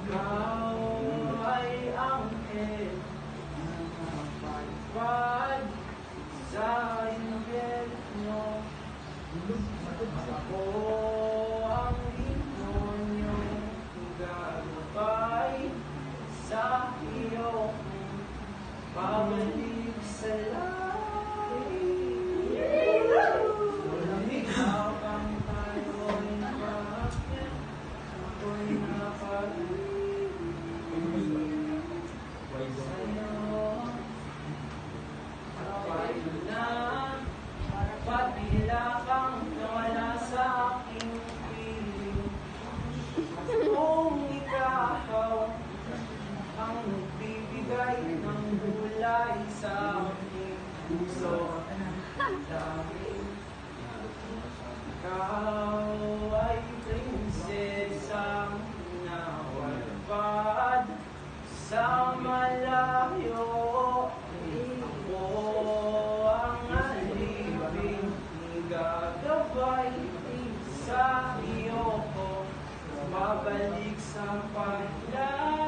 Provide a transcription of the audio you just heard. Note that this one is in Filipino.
Ikaw ay anghel na napalipad sa impyerno. Ako ang demonyo gagabay sa iyo, pabalik sa langit. Habang tayo'y maakyat, ako'y napag-ibig sa'yo. Paano na, ba't bigla kang nawala sa aking piling? Kung ikaw ang nagbibigay ng gulay sa aking puso, dahil ikaw ay prinsesang nawalipad sa malayo. Ako ang alipin, gagabay sa iyo ko, babalik sa paglayo.